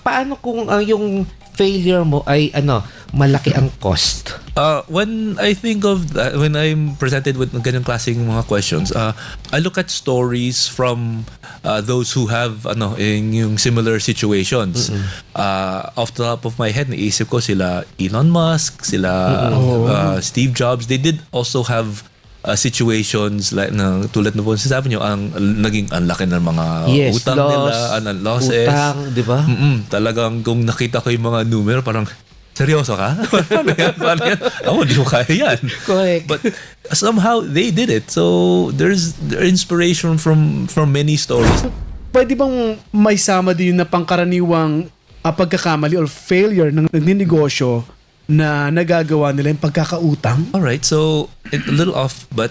Paano kung yung failure mo ay malaki ang cost? When I think of that, when I'm presented with ganyan klaseng mga questions, I look at stories from those who have in yung similar situations. Off the top of my head, naisip ko sila Elon Musk, sila Steve Jobs. They did also have situations like tulad na po sinasabi nyo, naging ang laki ng mga utang nila, losses. Utang, di ba? Talagang kung nakita ko yung mga numero, parang seryoso ka? Paano yan? Di ko kaya yan. Correct. But somehow they did it. So there's inspiration from many stories. Pwede bang may sama din na pangkaraniwang pagkakamali or failure ng nagninegosyo na nagagawa nila yung pagkakautang? Alright, so a little off, but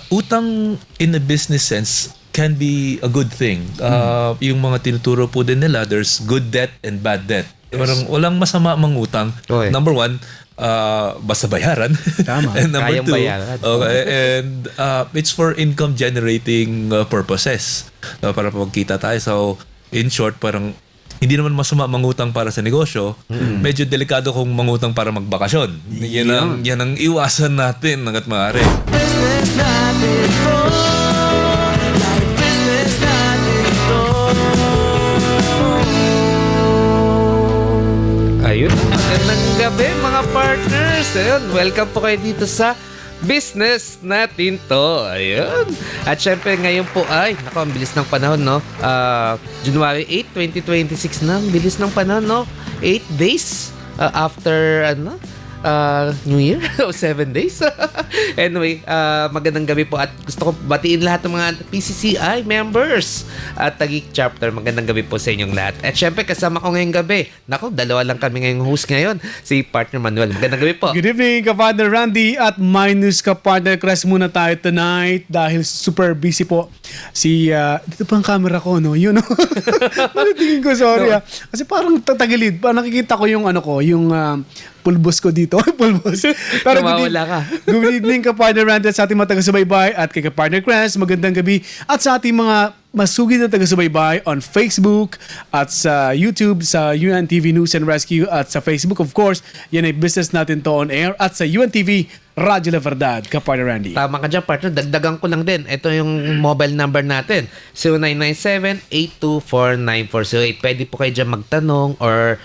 utang in a business sense can be a good thing. Yung mga tinuturo po din nila, there's good debt and bad debt. Parang walang masama mangutang. Okay. Number one, basta bayaran. Tama. And number Kayang two, bayaran. okay, and it's for income generating purposes. Para pagkita tayo. So, in short, parang hindi naman masama mangutang para sa negosyo. Medyo delikado kung mangutang para magbakasyon. Yan ang iwasan natin hanggat maaari. Business natin to. Life business natin to. Ayun, magandang gabi mga partners. Ayun, welcome po kayo dito sa business natin to. Ayun. At syempre ngayon po ay, ang bilis ng panahon, no? January 8, 2026 na. Ang bilis ng panahon, no? 8 days after, New Year? O 7 days? Anyway, magandang gabi po at gusto ko batiin lahat ng mga PCCI members at Taguig Chapter. Magandang gabi po sa inyong lahat. At syempre, kasama ko ngayong gabi. Naku, dalawa lang kami ngayong host ngayon. Si Partner Manuel. Magandang gabi po. Good evening, Kapartner Randy at minus Kapartner Cres muna tayo tonight dahil super busy po si dito pa ang camera ko, no? Yun, no? Tingin ko, sorry. Kasi parang tatagilid. Nakikita ko yung yung pulbos ko dito. Pulbos. Pero Tumawala ka. Good evening, Kapartner Randy at sa ating mga taga-subaybay at kay Kapartner Cres. Magandang gabi. At sa ating mga masugid na taga-subaybay on Facebook at sa YouTube, sa UNTV News and Rescue at sa Facebook, of course. Yan ay business natin to on air at sa UNTV Radyo La Verdad, Kapartner Randy. Tama ka dyan, partner. Dagdagan ko lang din. Ito yung mobile number natin. 0997-824-9408. Pwede po kayo dyan magtanong or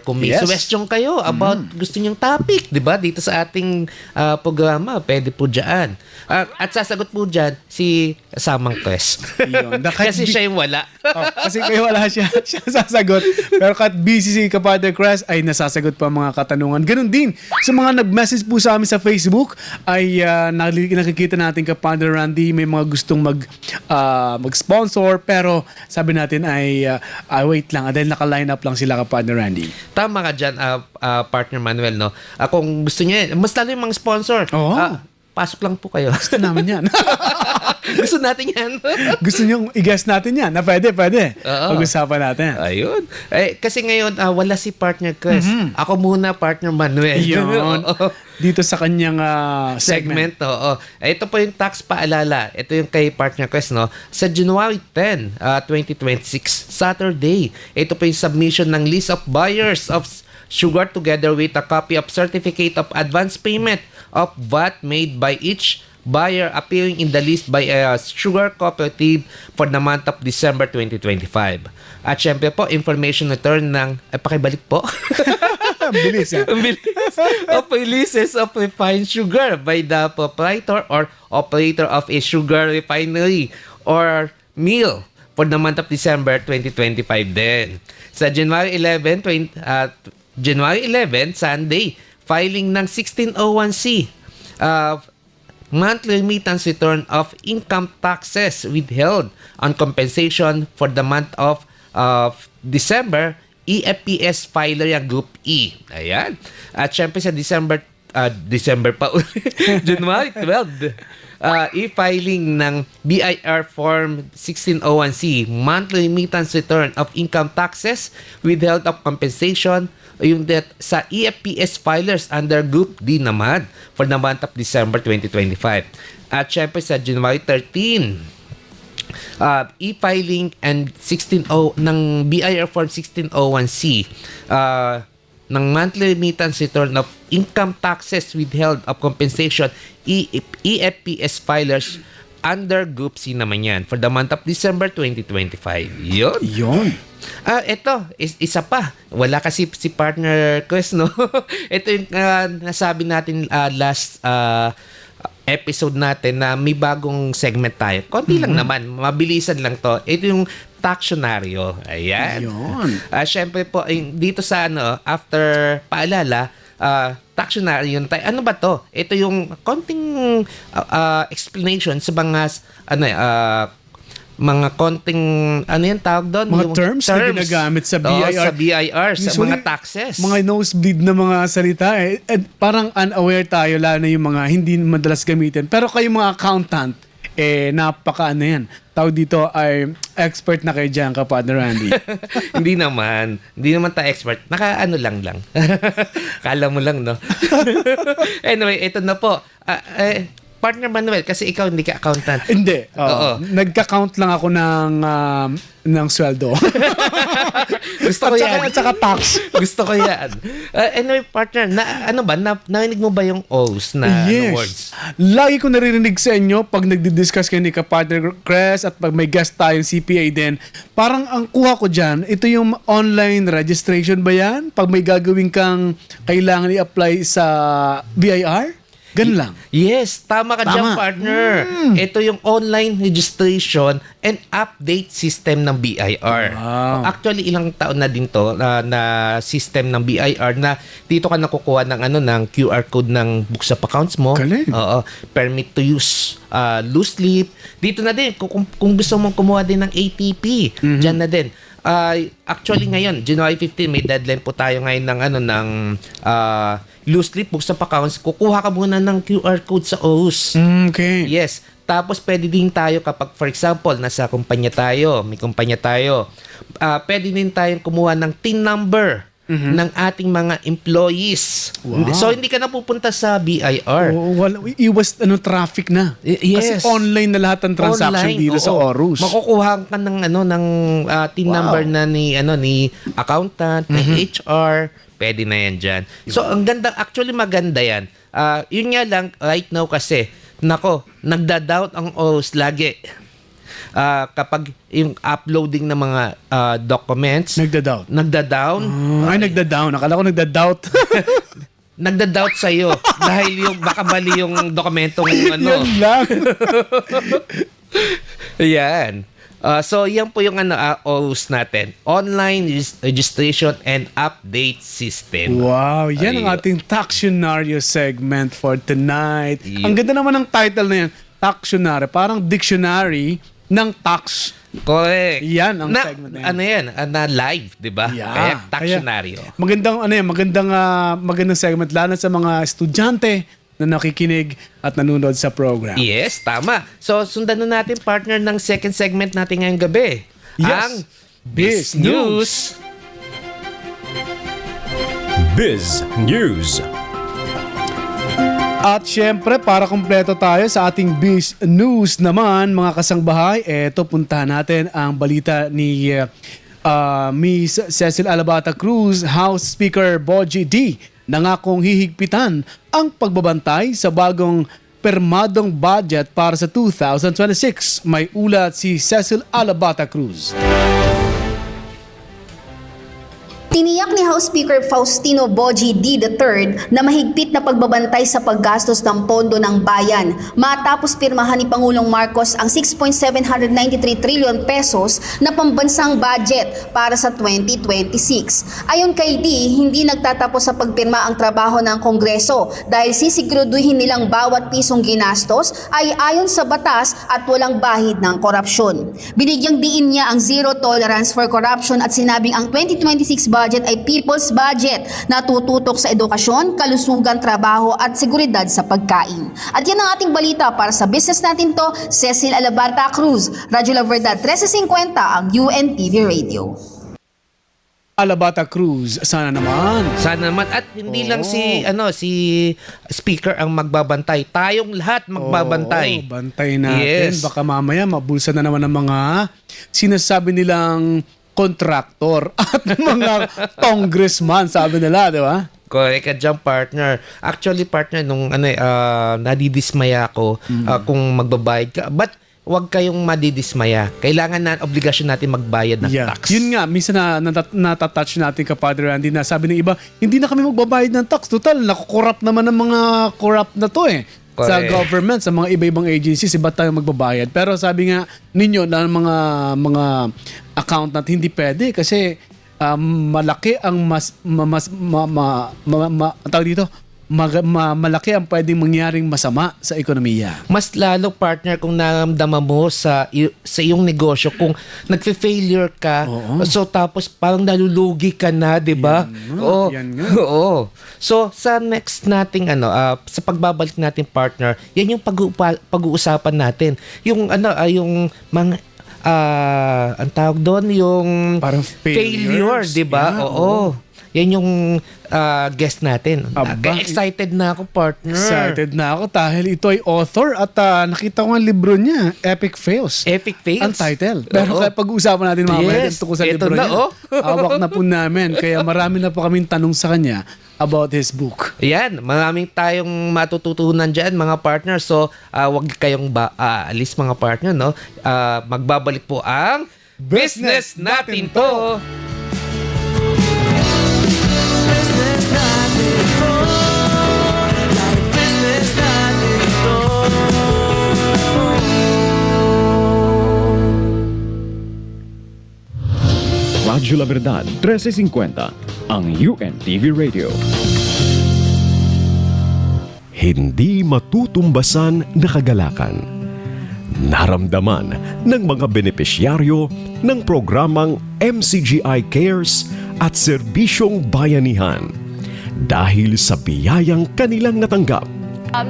kung may suggestion kayo about gusto nyong topic, di ba? Dito sa ating programa, pwede po dyan. At sasagot po dyan si Samang Cres. Yun. Kasi siya yung wala. Kasi kayo wala siya sasagot. Pero kahit busy si Kapartner Cres ay nasasagot pa mga katanungan. Ganun din. Sa mga nag-message po sa amin sa Facebook ay nakikita natin Kapartner Randy may mga gustong mag-sponsor pero sabi natin ay wait lang dahil naka-line up lang sila Kapartner Randy. Tama ka dyan, Partner Manuel, no? Kung gusto niya, mas lalo yung mga sponsor. Pasok lang po kayo. Gusto namin yan. Gusto natin yan. Gusto nyo i-guess natin yan na pwede. Pag-usapan natin. Ayun. Kasi ngayon, wala si Partner Chris. Ako muna, Partner Manuel. Yun. Dito sa kanyang segment. Oo. Ito po yung tax paalala. Ito yung kay Partner Chris, no? Sa January 10, 2026, Saturday, ito po yung submission ng list of buyers of sugar together with a copy of certificate of advance payment of VAT made by each buyer appearing in the list by a sugar cooperative for the month of December 2025. At syempre po, information return ng... pakibalik po. Bilis, ha? Bilis. Of releases of refined sugar by the proprietor or operator of a sugar refinery or mill for the month of December 2025 din. Sa January 11, Sunday, filing ng 1601C, monthly remittance return of income taxes withheld on compensation for the month of December, EFPS filer yung Group E. Ayan. At syempre sa December pa January 12, e-filing ng BIR Form 1601C, monthly remittance return of income taxes withheld of compensation yung that sa EFPS filers under Group D naman for the month of December 2025. At syempre sa January 13, e-filing and 160 ng BIR Form 1601C ng monthly remittance return of income taxes withheld of compensation EFPS filers under Group C naman yan for the month of December 2025. Yun. Yun. Ito, isa pa. Wala kasi si partner Chris, no? Ito yung nasabi natin last episode natin na may bagong segment tayo. Konti lang naman, mabilisan lang to. Ito yung Tactionaryo. Ayan. Yun. Syempre po, dito sa after paalala, Tactionaryo tayo. Ano ba to? Ito yung konting explanation sa mga konting tawag doon? Mga Yung terms na ginagamit sa BIR. Oo, sa BIR, sa Usually, mga taxes. Mga nosebleed na mga salita eh. And parang unaware tayo, lalo na yung mga hindi madalas gamitin. Pero kayo mga accountant, napaka yan. Tawag dito ay expert na kayo dyan, kapartner Randy. Hindi naman tayo expert. Naka-ano lang. Kala mo lang, no? Anyway, ito na po. Partner Manuel, kasi ikaw hindi ka accountant. Hindi. Oo. Nagka-count lang ako ng sweldo. Gusto ko yan. At saka tax. Gusto ko yan. Anyway, partner, narinig mo ba yung O's na words? Lagi ko naririnig sa inyo pag nagdi-discuss kayo ni ka-partner Chris at pag may guest tayong CPA din. Parang ang kuha ko dyan, ito yung online registration ba yan? Pag may gagawin kang kailangan i-apply sa BIR? Ganun lang. Yes, tama ka dyan, partner. Ito yung online registration and update system ng BIR. Wow. Actually, ilang taon na din to na system ng BIR na dito ka nakukuha ng QR code ng books of accounts mo. Galing. Oo. Permit to use loose leaf. Dito na din, kung gusto mong kumuha din ng ATP, dyan na din. Actually ngayon, January 15, may deadline po tayo ngayon ng loose leaf books of accounts. Kukuha ka muna ng QR code sa OS. Okay. Yes. Tapos pwede din tayo kapag, for example, nasa kumpanya tayo, may kumpanya tayo, pwede din tayong kumuha ng TIN number ng ating mga employees. Wow. So, hindi ka na pupunta sa BIR. Iwas traffic na. Yes. Kasi online na lahat ng transaction Online, dito sa oo. Orus. Makukuha ka ng TIN number na ni accountant, ng HR, pwede na yan dyan. So, ang ganda, actually maganda yan. Yun nga lang, right now kasi, nagda-doubt ang OS lagi. Kapag yung uploading ng mga documents, Nagda-doubt. nagda-down, Nagda-down. Akala ko nagda-doubt. nagda-doubt sa'yo dahil baka mali yung dokumentong Yan lang. Yan. So, yan po yung OS natin. Online Registration and Update System. Wow, yan ang Ayun. ating Tactionaryo segment for tonight. Yun. Ang ganda naman ng title na yan, Tactionaryo. Parang dictionary ng tax. Correct. Yan ang segment na yan. Ano yan? Na live, di ba? Yeah. Kaya Tactionaryo. Magandang segment lalo sa mga estudyante na nakikinig at nanonood sa program. Yes, tama. So, sundan na natin, partner, ng second segment natin ngayong gabi. Yes. Ang Biz News. Biz News. At syempre, para kumpleto tayo sa ating Biz News naman, mga kasangbahay, eto puntahan natin ang balita ni Miss Cecil Alabata Cruz, House Speaker Bogie D. Nangakong hihigpitan ang pagbabantay sa bagong permadong budget para sa 2026. May ulat si Cecil Alabata Cruz. Tiniyak ni House Speaker Faustino Bogie D. III na mahigpit na pagbabantay sa paggastos ng pondo ng bayan matapos pirmahan ni Pangulong Marcos ang 6.793 trillion pesos na pambansang budget para sa 2026. Ayon kay D, hindi nagtatapos sa pagpirma ang trabaho ng Kongreso dahil sisiguraduhin nilang bawat pisong ginastos ay ayon sa batas at walang bahid ng korupsyon. Binigyang diin niya ang zero tolerance for corruption at sinabing ang 2026 budget ay people's budget na tututok sa edukasyon, kalusugan, trabaho at seguridad sa pagkain. At yan ang ating balita para sa business natin to, Cecil Alabata Cruz, Radyo La Verdad 1350 ang UNTV Radio. Alabata Cruz. Sana naman. Sana naman. At hindi lang si speaker ang magbabantay. Tayong lahat magbabantay. Bantay natin. Yes. Baka mamaya mabulsa na naman ng mga sinasabi nilang kontraktor at mga congressman, sabi nila, di ba? Correct ka dyan, partner. Actually, partner, nung nadidismaya ako kung magbabayad ka. But huwag kayong madidismaya. Kailangan na, obligasyon natin magbayad ng tax. Yun nga, minsan natatouch natin Kapadre Randy na sabi ng iba, hindi na kami magbabayad ng tax. Total, nakukorrupt naman ng mga corrupt na to eh. Sa Correct. government, sa mga iba-ibang agencies, ba't tayo magbabayad? Pero sabi nga ninyo na mga account natin hindi pwede kasi malaki ang tawag dito, malaki ang pwedeng mangyaring masama sa ekonomiya. Mas lalo, partner, kung naramdaman mo sa iyong negosyo, kung nagfe-failure ka, so tapos parang nalulugi ka na, di ba? Yan nga. Oo. So, sa next nating, sa pagbabalik natin, partner, yan yung pag-uusapan natin. Yung, yung mga, ang tawag doon, yung Parang failure, failures. di ba? Yeah, Oo. Yan yung guest natin. Aba, Excited na ako, partner. Excited na ako dahil ito ay author at nakita ko ang libro niya, Epic Fails. Epic Fails. Ang title. Pero Oo. kaya pag-uusapan natin mamaya Yes, tungkol sa ito libro na, niya. Hawak na po namin. Kaya marami na po kaming tanong sa kanya about his book. Yan, maraming tayong matututunan dyan, mga partner. So, wag kayong alis, mga partner, no? Magbabalik po ang Business Natin To! Business natin to. Life business natin to. Radyo La Verdad 1350, ang UNTV Radio. Hindi matutumbasan na kagalakan. Naramdaman ng mga benepisyaryo ng programang MCGI Cares at Serbisyong Bayanihan dahil sa biyayang kanilang natanggap.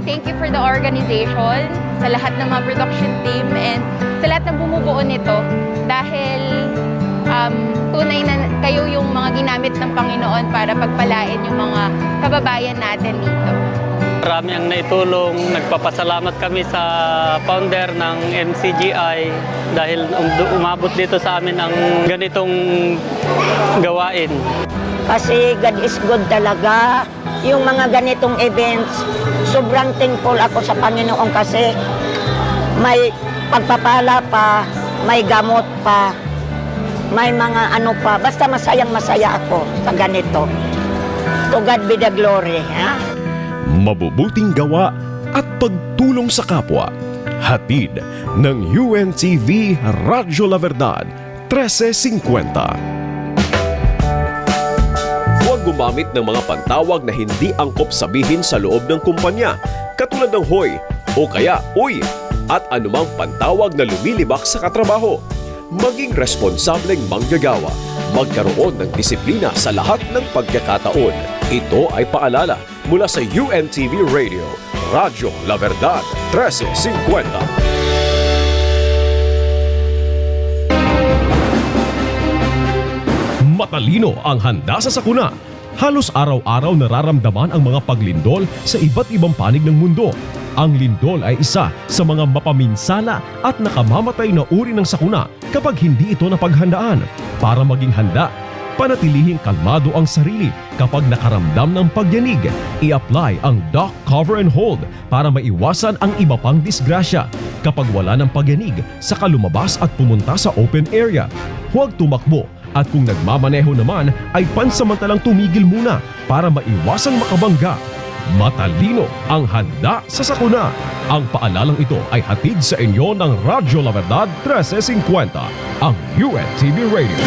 Thank you for the organization, sa lahat ng mga production team, and sa lahat ng bumubuo nito dahil tunay na kayo yung mga ginamit ng Panginoon para pagpalain yung mga kababayan natin dito. Marami ang naitulong. Nagpapasalamat kami sa founder ng MCGI dahil umabot dito sa amin ang ganitong gawain. Kasi God is good talaga. Yung mga ganitong events, sobrang thankful ako sa Panginoon kasi may pagpapala pa, may gamot pa, may mga ano pa. Basta masayang masaya ako sa ganito. To God be the glory. Ha? Mabubuting gawa at pagtulong sa kapwa. Hatid ng UNTV Radyo La Verdad 1350. Huwag gumamit ng mga pantawag na hindi angkop sabihin sa loob ng kumpanya, katulad ng hoy o kaya uy at anumang pantawag na lumilibak sa katrabaho. Maging responsableng manggagawa. Magkaroon ng disiplina sa lahat ng pagkakataon. Ito ay paalala mula sa UNTV Radio, Radyo La Verdad 1350. Matalino ang handa sa sakuna. Halos araw-araw nararamdaman ang mga paglindol sa iba't ibang panig ng mundo. Ang lindol ay isa sa mga mapaminsala at nakamamatay na uri ng sakuna kapag hindi ito napaghandaan. Para maging handa, panatilihing kalmado ang sarili kapag nakaramdam ng pagyanig. I-apply ang Dock Cover and Hold para maiwasan ang iba pang disgrasya. Kapag wala ng pagyanig, saka lumabas at pumunta sa open area. Huwag tumakbo at kung nagmamaneho naman ay pansamantalang tumigil muna para maiwasang makabangga. Matalino ang handa sa sakuna. Ang paalalang ito ay hatid sa inyo ng Radyo La Verdad 1350, ang UNTV Radio.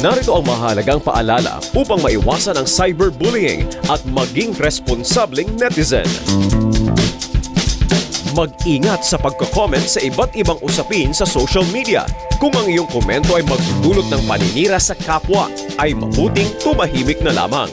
Narito ang mahalagang paalala upang maiwasan ang cyberbullying at maging responsableng netizen. Mag-ingat sa pagko-comment sa iba't ibang usapin sa social media. Kung ang iyong komento ay magdudulot ng paninira sa kapwa, ay mabuting tumahimik na lamang.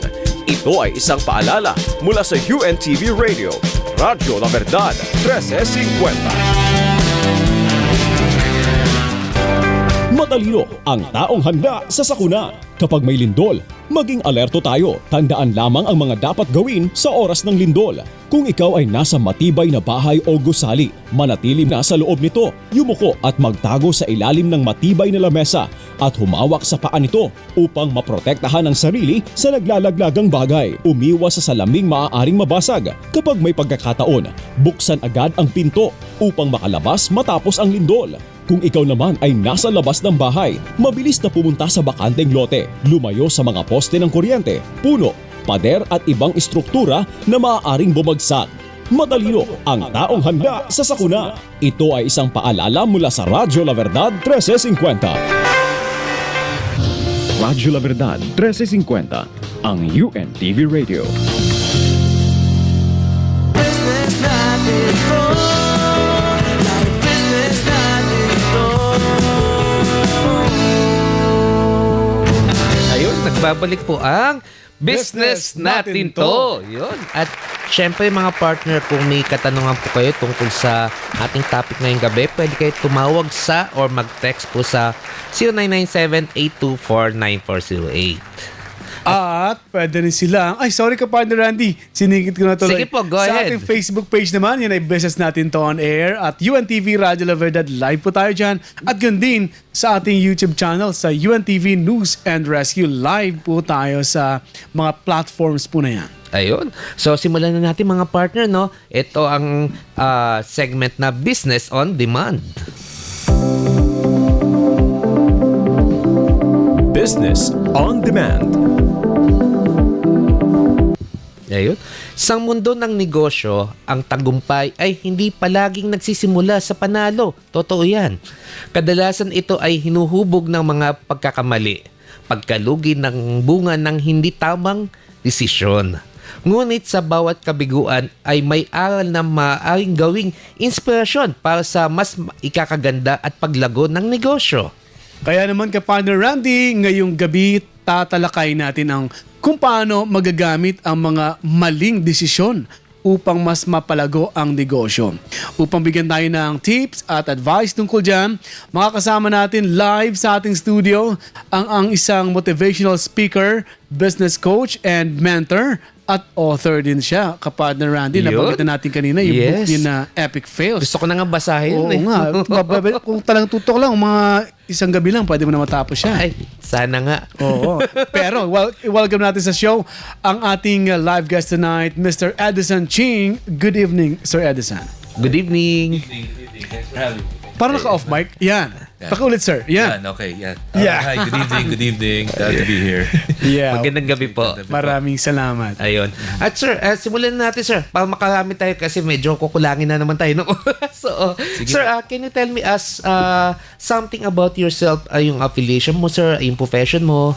Ito ay isang paalala mula sa UNTV Radio, Radyo La Verdad 1350. Matalino ang taong handa sa sakuna. Kapag may lindol, maging alerto tayo. Tandaan lamang ang mga dapat gawin sa oras ng lindol. Kung ikaw ay nasa matibay na bahay o gusali, manatili na sa loob nito, yumuko at magtago sa ilalim ng matibay na lamesa at humawak sa paa nito upang maprotektahan ang sarili sa naglalaglagang bagay. Umiwas sa salaming maaaring mabasag. Kapag may pagkakataon, buksan agad ang pinto upang makalabas matapos ang lindol. Kung ikaw naman ay nasa labas ng bahay, mabilis na pumunta sa bakanteng lote, lumayo sa mga poste ng kuryente, puno, pader at ibang istruktura na maaaring bumagsak. Matalino ang taong handa sa sakuna. Ito ay isang paalala mula sa Radyo La Verdad 1350. Radyo La Verdad 1350, ang UNTV Radio. Business natin to. Life business natin to. Ayun, nagbabalik po ang Business Natin To. Yun. At syempre mga partner, kung may katanungan po kayo tungkol sa ating topic ngayong gabi, pwede kayo tumawag sa or mag-text po sa 0997-824-9408. At pwede rin sila. Ay, sorry ka, partner Randy. Sinigit ko na tuloy. Sige po, go Sa ahead. ating Facebook page naman, yan ay Business Natin To on Air. At UNTV Radyo La Verdad, live po tayo dyan. At yun din sa ating YouTube channel sa UNTV News and Rescue. Live po tayo sa mga platforms po na yan. Ayun. So, simulan na natin mga partner, no? Ito ang segment na Business on Demand. Business on Demand. Ayun. Sa mundo ng negosyo, ang tagumpay ay hindi palaging nagsisimula sa panalo. Totoo yan. Kadalasan ito ay hinuhubog ng mga pagkakamali, pagkalugi ng bunga ng hindi tamang desisyon. Ngunit sa bawat kabiguan ay may aral na maaaring gawing inspirasyon para sa mas ikakaganda at paglago ng negosyo. Kaya naman partner Randy, ngayong gabi tatalakay natin ang kung paano magagamit ang mga maling desisyon upang mas mapalago ang negosyo. Upang bigyan tayo ng tips at advice tungkol dyan, makakasama natin live sa ating studio ang isang motivational speaker, business coach, and mentor at author din siya, kapartner Randy. Yun. Nabanggit na natin kanina yung book Yes. niya na Epic Fails. Gusto ko na nga basahin. Oo eh. nga. Kung talang tutok lang, mga isang gabi lang, pwede mo na matapos siya. Ay, sana nga. Oo. Pero, welcome natin sa show ang ating live guest tonight, Mr. Edison Ching. Good evening, Sir Edison. Good evening. Parang naka-off mic. Yan. Pakiulit, sir. Yan. Okay, yeah. Yeah. Hi, good evening. Glad to be here. Yeah. Magandang gabi po. Maraming salamat. Ayun. At sir, simulan na natin sir. Para makarami tayo kasi medyo kukulangin na naman tayo ng oras. So, sir, can you tell me something about yourself, yung affiliation mo sir, yung profession mo?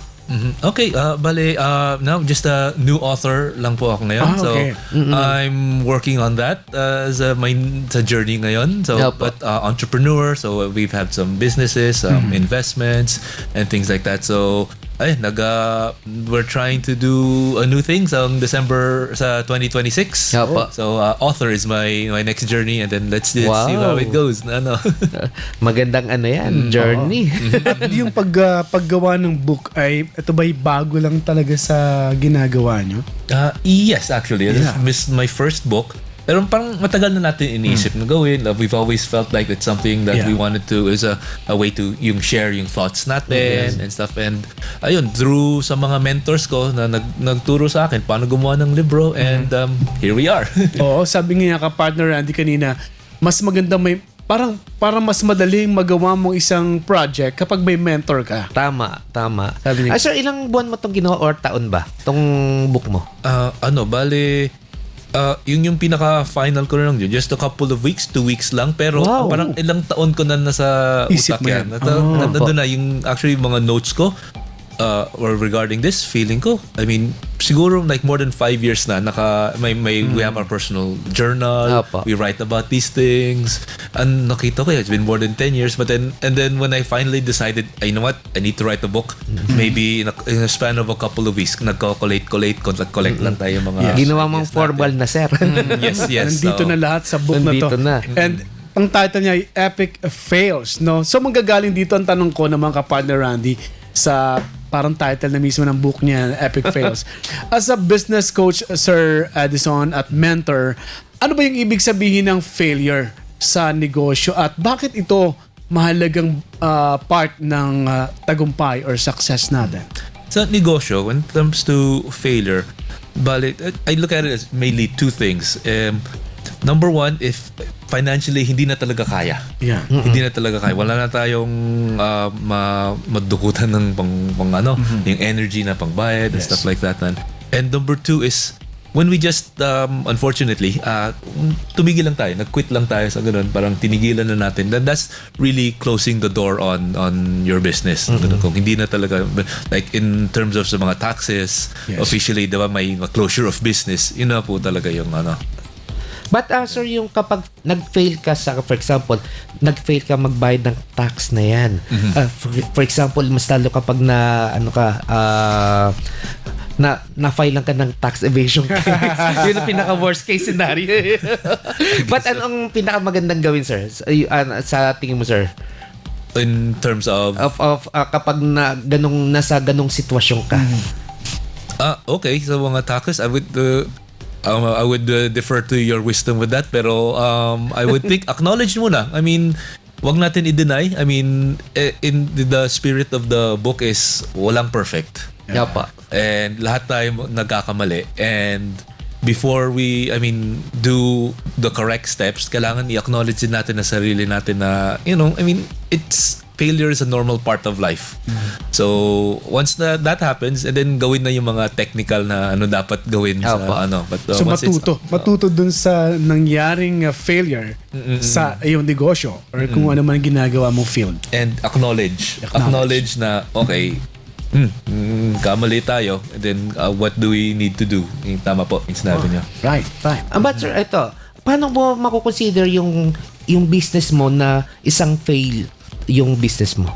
Okay, bale, now just a new author lang po ako ngayon. okay. So, I'm working on that as my sa journey ngayon. So, Yeah po. but entrepreneur, so we've had some businesses, investments, and things like that. So, ayun, we're trying to do a new thing sa December sa 2026. Yeah po. So, author is my next journey, and then let's see how it goes. Ano? Magandang yan, journey. At yung paggawa ng book ay, ito ba'y bago lang talaga sa ginagawa nyo? Yes, actually. This is my first book. Pero parang matagal na natin iniisip na gawin. We've always felt like it's something that we wanted to, is a way to yung share yung thoughts natin and stuff. And ayun, through sa mga mentors ko na nagturo sa akin paano gumawa ng libro, and here we are. Oo, sabi nga ka-partner Randy kanina, mas maganda parang mas madaling magawa mo isang project kapag may mentor ka. Tama. Sabi niya. Sir, ilang buwan mo itong ginawa or taon ba? Itong book mo? Bale, yung pinaka-final ko na lang yun, just a couple of weeks, 2 weeks lang, pero Wow. parang ilang taon ko na nasa Isip utak mo yan. yan. Nandun na yung actually mga notes ko or regarding this, feeling ko, I mean, siguro like more than 5 years na we have our personal journal, Apo. we write about these things, and nakita ko it's been more than 10 years, but then when I finally decided, you know what, I need to write a book, maybe in a span of a couple of weeks, collect lang tayo mga Ginawa mong formal na sir. yes. Nandito So, na lahat sa book na to. Nandito na. And ang title niya ay Epic Fails, no? So manggagaling dito ang tanong ko ng mga kapartner Randy sa parang title na mismo ng book niya, Epic Fails. As a business coach, Sir Edison, at mentor, ano ba yung ibig sabihin ng failure sa negosyo at bakit ito mahalagang part ng tagumpay or success natin? Sa negosyo, when it comes to failure, I look at it as mainly two things. Number one, if financially hindi na talaga kaya. Yeah. Hindi na talaga kaya. Wala na tayong madukutan ng pang ano, yung energy na pangbayad and stuff like that. And number two is when we just unfortunately tumigil lang tayo, nag-quit lang tayo sa ganun, parang tinigilan na natin, then that's really closing the door on your business. Kung hindi na talaga, like in terms of sa mga taxes, officially diba may closure of business, yun na po talaga yung ano. But sir, yung kapag nag-fail ka sa, for example, nag-fail ka magbayad ng tax na yan. For example, mas lalo kapag na-file lang ka ng tax evasion case. Yun ang pinaka-worst case scenario. But ano ang pinaka-magandang gawin, sir? Sa tingin mo, sir? In terms of kapag nasa ganong sitwasyon ka. Okay, so mga taxes, I would defer to your wisdom with that, pero I would think acknowledge muna. I mean, wag natin i-deny. I mean, in the spirit of the book is walang perfect. Yapa. And lahat tayo nagkakamali. And before we, do the correct steps, kailangan i-acknowledge din natin na sarili natin na, failure is a normal part of life. So, once that happens, and then gawin na yung mga technical na ano dapat gawin sa ano. But, so once matuto dun sa nangyaring failure sa iyong negosyo or kung ano man ginagawa mong field. And acknowledge na, okay, kamali tayo, and then what do we need to do? Yung tama po yung sinabi niyo. Right. But sir, ito, paano mo makukonsider yung business mo na isang fail yung business mo?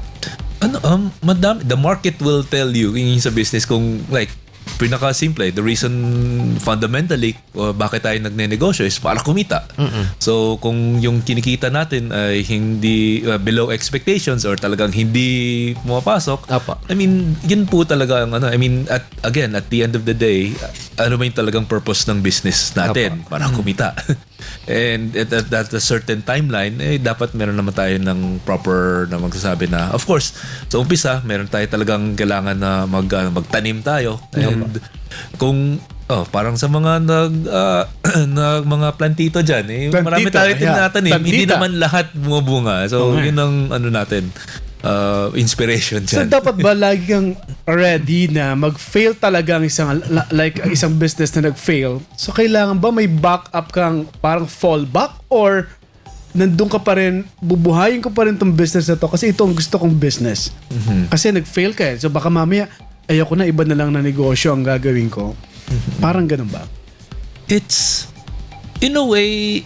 Madami. The market will tell you yung sa business kung like pinaka-simple, the reason fundamentally bakit tayo nagne-negosyo is para kumita. So kung yung kinikita natin ay hindi below expectations or talagang hindi pumapasok, yun po talaga ang ano. At the end of the day, ano ba yung talagang purpose ng business natin? Para kumita. And at a certain timeline, dapat meron naman tayo ng proper na magsasabi na, of course, sa umpisa, meron tayo talagang kailangan na magtanim tayo. And kung parang sa mga mga plantito dyan, marami tayo tinatanim, hindi naman lahat bumubunga. So, yun ang ano natin, inspiration dyan. So dapat ba lagi kang ready na mag-fail talaga ang isang business na nag-fail? So kailangan ba may backup kang parang fallback or nandun ka pa rin, bubuhayin ko pa rin tong business na to kasi ito ang gusto kong business. Kasi nag-fail ka So baka mamaya ayoko na, iba na lang na negosyo ang gagawin ko. Parang ganun ba? It's in a way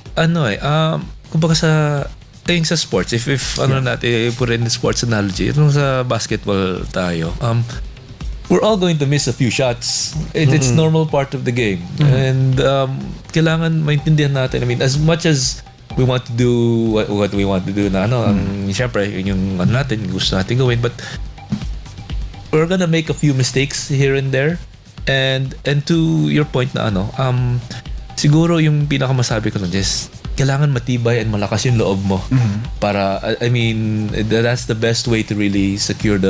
kumbaga sa sports, if natin put in the sports analogy, sa basketball tayo, we're all going to miss a few shots. It's normal part of the game. And kailangan maintindihan natin, as much as we want to do what we want to do na syempre yung natin gusto natin gawin, but we're gonna make a few mistakes here and there. And to your point na siguro yung pinakamasabi ko nun is kailangan matibay and malakas yung loob mo para that's the best way to really secure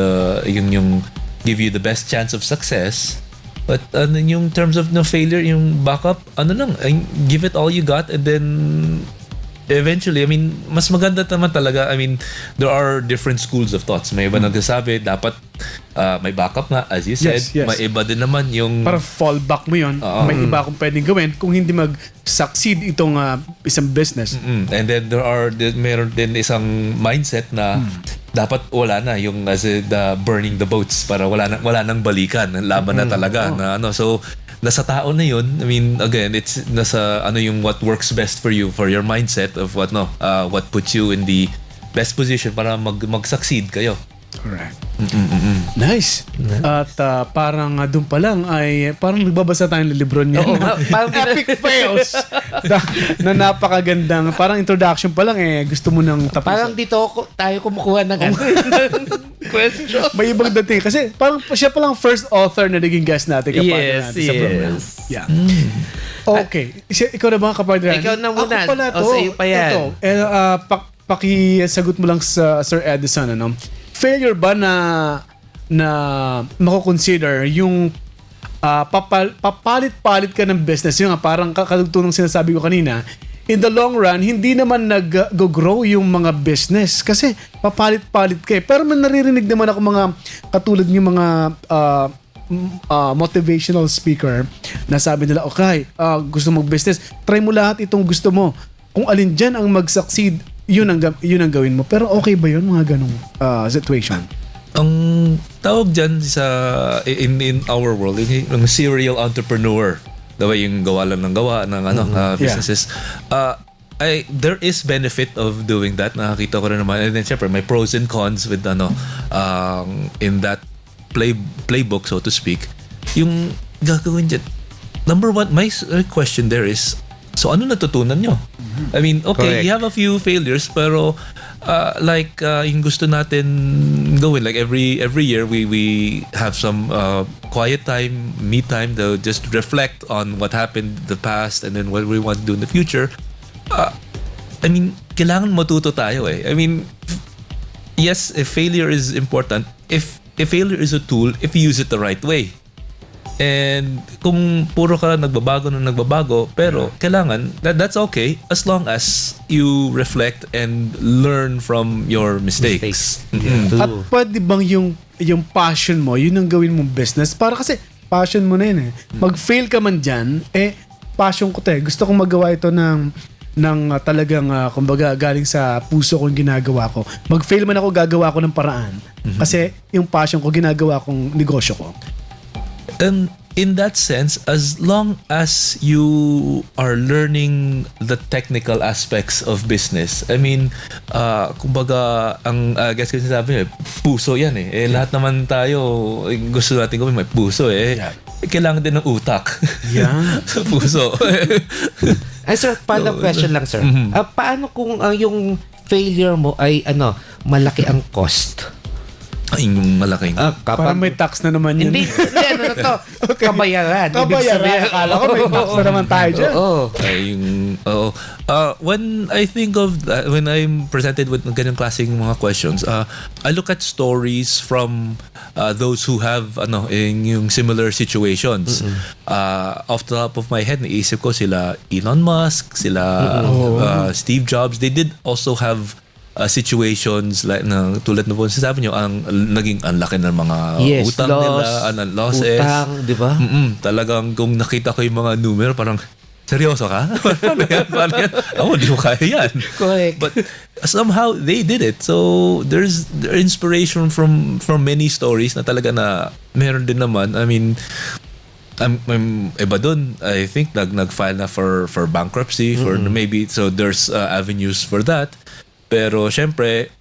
yung give you the best chance of success. But yung terms of no failure, yung backup, give it all you got, and then eventually, mas maganda naman talaga. There are different schools of thoughts. May iba nagsasabi, dapat may backup nga, as you said. Yes. May iba din naman yung para fallback mo yun. May iba akong pwedeng gawin kung hindi mag-succeed itong isang business. And then meron din isang mindset na dapat wala na yung the burning the boats para wala nang balikan. Laban na talaga na so nasa tao na yun. Again, it's nasa yung what works best for you, for your mindset of what puts you in the best position para mag-succeed kayo. Correct. Nice. At parang doon pa lang ay parang nagbabasa tayo ng libro niya. Oo nga, parang Epic fails. na napakagandang, parang introduction pa lang gusto mo nang tapusin. Parang dito tayo kumukuha ng question. May ibang dating. Kasi parang siya palang first author na naging guest natin kapag natin sa program. Yeah. Okay. Ikaw na ba kapag Ikaw na muna. Ako pala to. O, sa'yo pa yan. Ito. Pakisagot mo lang sa Sir Edison. Ano? Failure ba na mako-consider yung papalit-palit ka ng business? Yung parang kakadugtong ng sinasabi ko kanina, in the long run, hindi naman nag-grow yung mga business kasi papalit-palit ka. Pero man naririnig naman ako mga katulad yung mga motivational speaker na sabi nila, okay, gusto mong business, try mo lahat itong gusto mo. Kung alin dyan ang mag-succeed, yun ang gawin mo. Pero okay ba yun, mga ganong situation? Ang tawag dyan in our world, yung serial entrepreneur. Diba yung gawa lang ng gawa ng businesses. There is benefit of doing that. Nakakita ko rin naman. And then syempre, may pros and cons with in that playbook, so to speak. Yung gagawin dyan. Number one, my question there is, so ano natutunan nyo? I mean, okay, Correct. you have a few failures, pero yung gusto natin gawin, like every year we have some quiet time, me time to just reflect on what happened in the past and then what we want to do in the future. I mean, kailangan matuto tayo eh. I mean, yes, if failure is important, if failure is a tool, if you use it the right way. And kung puro ka nagbabago, pero kailangan, that's okay as long as you reflect and learn from your mistakes. At pwede bang yung passion mo, yun ang gawin mong business? Para kasi passion mo na yun eh. Mag-fail ka man dyan, passion ko to eh. Gusto kong magawa ito ng talagang kumbaga galing sa puso kong ginagawa ko. Mag-fail man ako, gagawa ko ng paraan. Kasi yung passion ko, ginagawa kong negosyo ko. And in that sense, as long as you are learning the technical aspects of business, I mean, kumbaga, guess ko sinasabi niyo, puso yan eh. Lahat naman tayo, gusto natin gawin may puso eh. Yeah. Kailangan din ng utak. Yeah. Sa puso. Ay sir, follow-up question lang sir. Paano kung yung failure mo ay malaki ang cost? Ay, yung malaking. Parang may tax na naman yun. Hindi, ano na to? Kabayaran. Kabayaran. Akala ko may tax na naman tayo dyan. When I think of that, when I'm presented with ganyan klaseng mga questions, I look at stories from those who have in yung similar situations. Off the top of my head, naisip ko sila Elon Musk, sila Steve Jobs. They did also have situations like tulad na po sinasabi nyo, naging ang laki ng mga utang nila, losses. Utang, di ba? Talagang kung nakita ko yung mga numero, parang, seryoso ka? Paano yan? Di ko kaya yan. Correct. But somehow, they did it. So, there's inspiration from many stories na talaga na meron din naman. I mean, iba dun, I think nag-file na for bankruptcy, for maybe, so there's avenues for that. Pero syempre,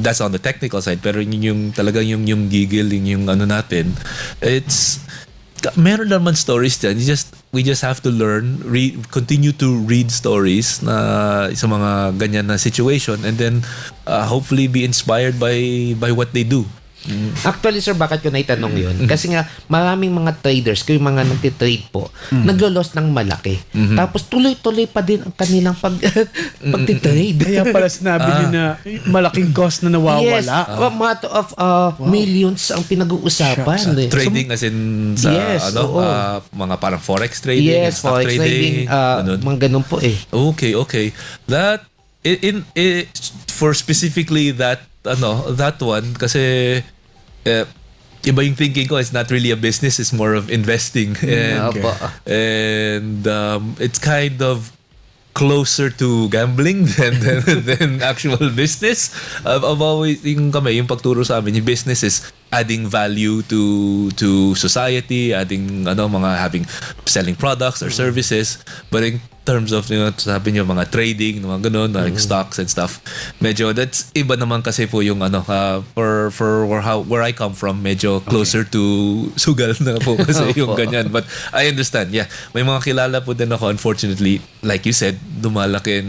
that's on the technical side. Pero yung talagang yung gigil, yung natin, meron naman stories dyan. We just have to learn, continue to read stories na sa mga ganyan na situation, and then hopefully be inspired by what they do. Actually, sir, bakit ko naitanong yun? Kasi nga, maraming mga traders, yung mga nagtitrade po, naglo-loss ng malaki. Tapos tuloy-tuloy pa din ang kanilang pagtitrade. Kaya pala sinabi niyo na malaking cost na nawawala. Yes, a matter of millions ang pinag-uusapan. Shucks, Trading as in sa mga parang forex trading, Yes, stock forex trading, mga ganun po eh. Okay. That for specifically that one kasi iba yung thinking ko, it's not really a business, it's more of investing and it's kind of closer to gambling than actual business. I've always yung pagturo sa amin, yung business is adding value to society, adding having selling products or services, but in terms of sabi niyo mga trading, mga ganun, like stocks and stuff, medyo that's iba naman kasi po yung for where I come from, medyo closer to sugal na po kasi yung ganyan. But I understand, yeah, may mga kilala po din ako, unfortunately, like you said, lumalaki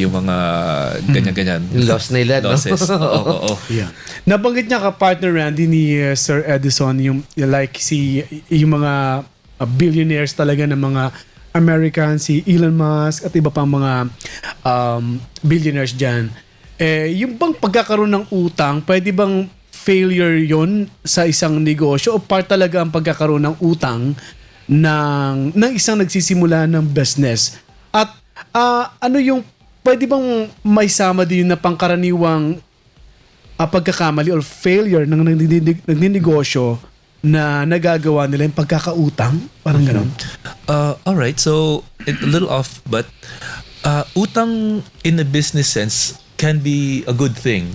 yung mga ganyan-ganyan. Loss nila, no? Losses. Oo. Yeah. Nabanggit niya ka-partner Randy ni Sir Edison yung yung mga billionaires talaga ng mga American, si Elon Musk at iba pang mga billionaires dyan. Yung bang pagkakaroon ng utang, pwede bang failure yon sa isang negosyo o part talaga ang pagkakaroon ng utang ng isang nagsisimula ng business? At ano yung pwede bang may sama din na pangkaraniwang pagkakamali or failure ng nagninegosyo na nagagawa nila yung pagkakautang? Parang gano'n. Alright, so a little off, but utang in a business sense can be a good thing.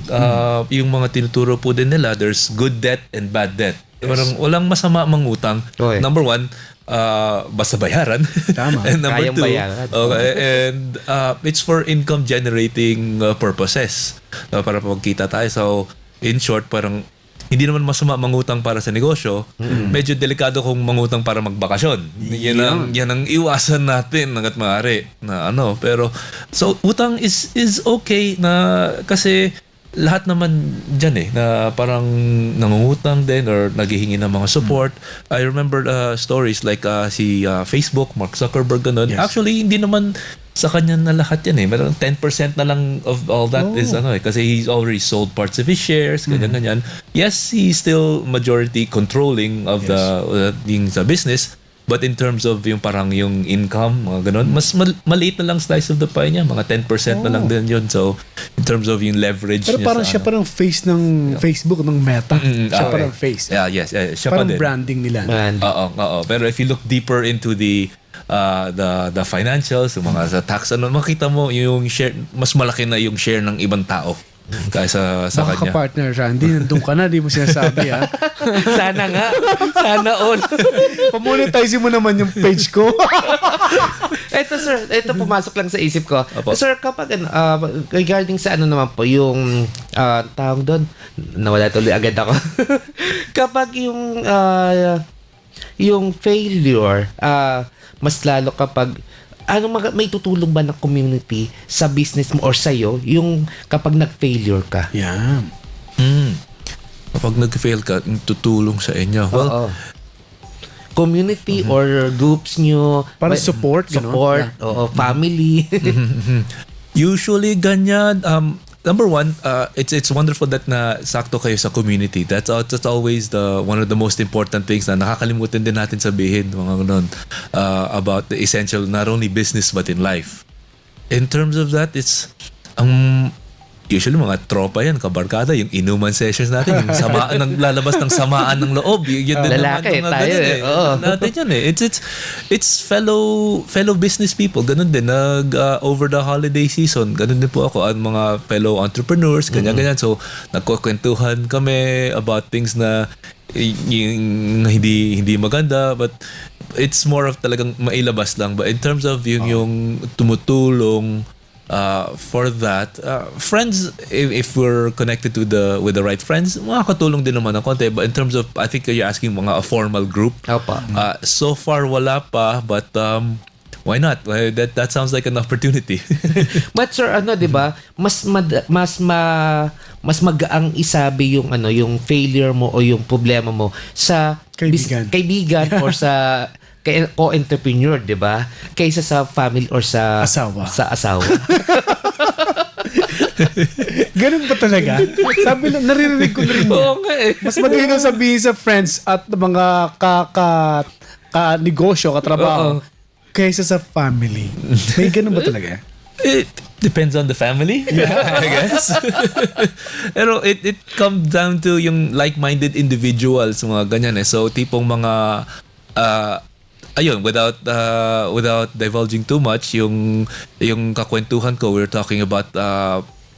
Yung mga tinuturo po din nila, there's good debt and bad debt. Parang walang masama mangutang. Okay. Number one, basta bayaran. Tama. And number Kayang two, bayaran. okay, and it's for income generating purposes. Para pagkita tayo. So, in short, parang hindi naman masama mangutang para sa negosyo. Medyo delikado kung mangutang para magbakasyon. Yan ang iwasan natin hangga't maaari na pero so utang is okay na kasi lahat naman dyan na parang nangungutang din or naghihingi ng mga support. I remember stories like si Facebook, Mark Zuckerberg, ganun. Yes. Actually, hindi naman sa kanya na lahat yan Meron 10% na lang of all that is kasi he's already sold parts of his shares, ganyan. Yes, he's still majority controlling of yung sa business, but in terms of yung parang yung income, mga ganun, mas maliit na lang slice of the pie niya, mga 10% na lang din yun. So, in terms of yung leverage Pero niya parang siya parang face ng Facebook, ng Meta. Siya parang face. Yeah, yes, siya pa Parang din. branding nila. Man. Oo. Pero if you look deeper into the financials, yung mga sa tax, makita mo yung share, mas malaki na yung share ng ibang tao kaysa sa Baka kanya. ka-partner, Randy, nandun ka na, di mo sinasabi ha. Sana nga. Sana all. Pamonetize mo naman yung page ko. Eto sir, pumasok lang sa isip ko. Opo. Sir, kapag regarding sa naman po, yung tawag doon, nawala tuloy agad ako. Kapag yung failure, mas lalo kapag may tutulong ba ng community sa business mo or sa'yo yung kapag nag-failure ka? Yeah. Kapag nag-fail ka, tutulong sa inyo. Well, Oo. Community or groups nyo. Parang support, gano'n? Support, oo, family. usually ganyan. Number one, it's wonderful that na sakto kayo sa community. That's always one of the most important things na nakakalimutan din natin sabihin mga ganun, about the essential not only business but in life. In terms of that, it's usually mga tropa yan, kabarkada, yung inuman sessions natin, yung samaan ng lalabas ng samaan ng loob. Yun din Lalaki, naman, tayo ganun Oo. Natin yan It's fellow business people. Ganun din. Over the holiday season, ganun din po ako. Ang mga fellow entrepreneurs, ganyan. So, nagkukwentuhan kami about things na yung hindi maganda, but it's more of talagang mailabas lang. But in terms of yung tumutulong for that, friends, if we're connected with the right friends, makakatulong din naman ng konti. But in terms of, I think you're asking a formal group. Opo. So far wala pa, but why not? That sounds like an opportunity. But sir, 'di ba? Mas magaang isabi yung yung failure mo o yung problema mo sa kaibigan or sa co-entrepreneur, 'di ba? Kaysa sa family or sa Asawa. Sa asawa. Ganun ba talaga? Sabi lang, naririnig ko na rin yan. Oo nga eh. Mas madali nang sabihin sa friends at mga ka-negosyo, katrabaho, kaysa sa family. May ganun ba talaga? It depends on the family, I guess. Pero it comes down to yung like-minded individuals, mga ganyan So tipong mga ayun, without divulging too much, yung kakwentuhan ko, we're talking about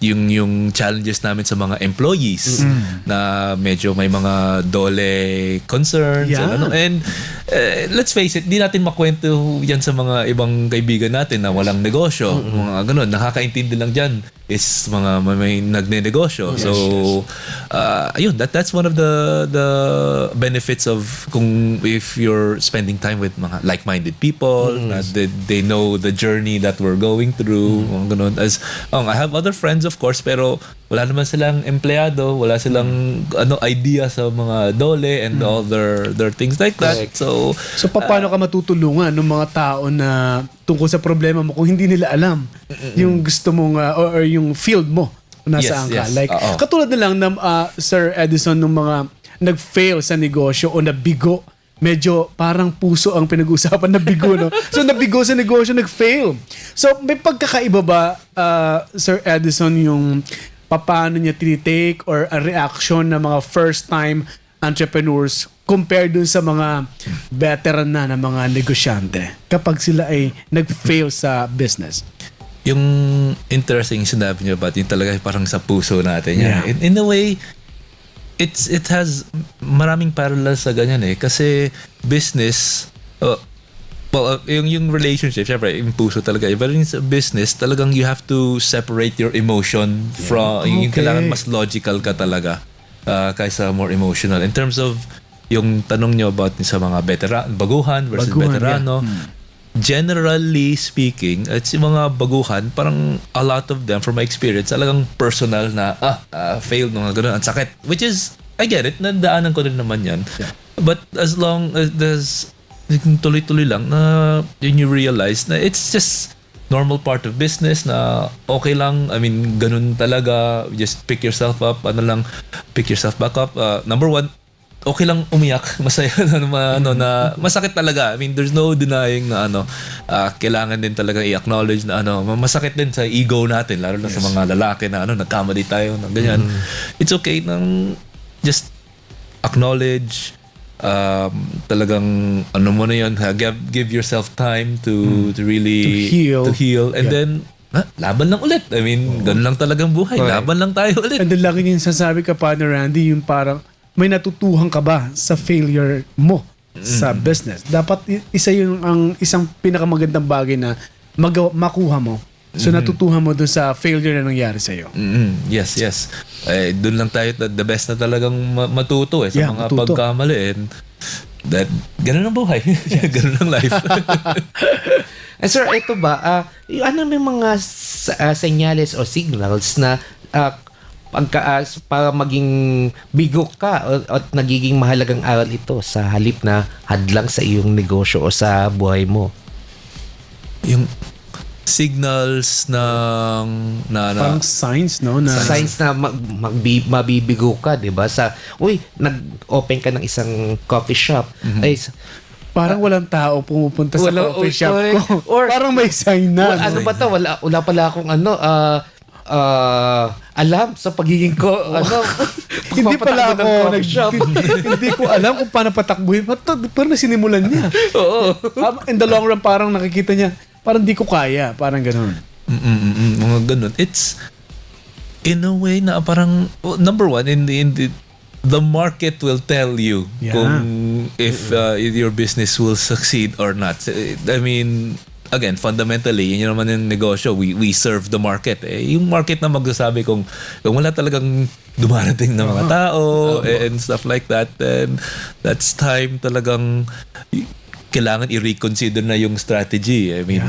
yung challenges namin sa mga employees na medyo may mga dole concerns Yeah. and let's face it, di natin makwento yan sa mga ibang kaibigan natin na walang negosyo, mga ganun. Nakakaintindi lang dyan is mga may nagne-negosyo. So ayun, that's one of the benefits of kung if you're spending time with mga like-minded people, na they know the journey that we're going through, mga ganun. As I have other friends of course, pero wala naman silang empleyado, wala silang idea sa mga dole and all their things like that. Correct. So paano ka matutulungan ng mga tao na tungkol sa problema mo kung hindi nila alam yung gusto mong or yung field mo kung nasaan ka. Yes. Like, Oo. katulad na lang ng Sir Edison ng mga nag-fail sa negosyo o nabigo. Medyo parang puso ang pinag-uusapan na bigo, no? So, nabigo sa negosyo, nag-fail. So, may pagkakaiba ba, Sir Edison, yung paano niya tinitake or a reaction ng mga first-time entrepreneurs compared dun sa mga veteran na mga negosyante kapag sila ay nag-fail sa business? yung interesting sinabi niyo about yung talaga parang sa puso natin yan. Yeah. In a way, it has maraming parallels sa ganyan kasi business yung relationship syempre yung puso talaga but in business talagang you have to separate your emotion from yung kailangan mas logical ka talaga kaysa more emotional in terms of yung tanong niyo about sa mga baguhan versus veterano. Generally speaking, it's yung mga baguhan, parang a lot of them, from my experience, talagang personal na, failed, mga ganun, ang sakit. Which is, I get it, nadaanan ko rin naman yan. Yeah. But as long as there's tuloy-tuloy lang na you realize na it's just normal part of business na okay lang. I mean, ganun talaga. Just pick yourself up. Pick yourself back up. Number one, okay lang umiyak, masaya na masakit talaga. I mean, there's no denying na kailangan din talaga i-acknowledge na masakit din sa ego natin, lalo na sa mga lalaki na nagkamali tayo ng ganyan. It's okay nang just acknowledge talagang mo na yun, give yourself time to really to heal and then laban lang ulit. I mean, ganun lang talagang buhay. Correct. Laban lang tayo ulit. And then lagi yung sasabi ka pa, Randy, yung parang may natutuhan ka ba sa failure mo sa business? Dapat isa yung isang pinakamagandang bagay na makuha mo. So natutuhan mo dun sa failure na nangyari sa'yo. Yes. Dun lang tayo the best na talagang matuto sa mga pagkamali. And ganun ang buhay. Ganun ang life. Sir, ito ba, may mga senyales o signals na para maging bigo ka at nagiging mahalagang aral ito sa halip na hadlang sa iyong negosyo o sa buhay mo? Yung signals parang signs, no? Signs na mabibigo ka, di ba? Nag-open ka ng isang coffee shop. Ay, parang walang tao pumupunta sa coffee shop ko. Or parang may sign na. Ano ba to? Wala pala akong alam sa pagiging ko hindi pala ako hindi ko alam kung paano patakbuhin pero nasinimulan niya. Oo. In the long run parang nakikita niya parang di ko kaya, parang ganoon. Mga ganun. It's in a way na parang number one in the market will tell you kung if your business will succeed or not. I mean, again, fundamentally, yun naman yung negosyo. We serve the market. Yung market na magsasabi kung wala talagang dumarating na mga tao and stuff like that, then that's time talagang kailangan i-reconsider na yung strategy. I mean,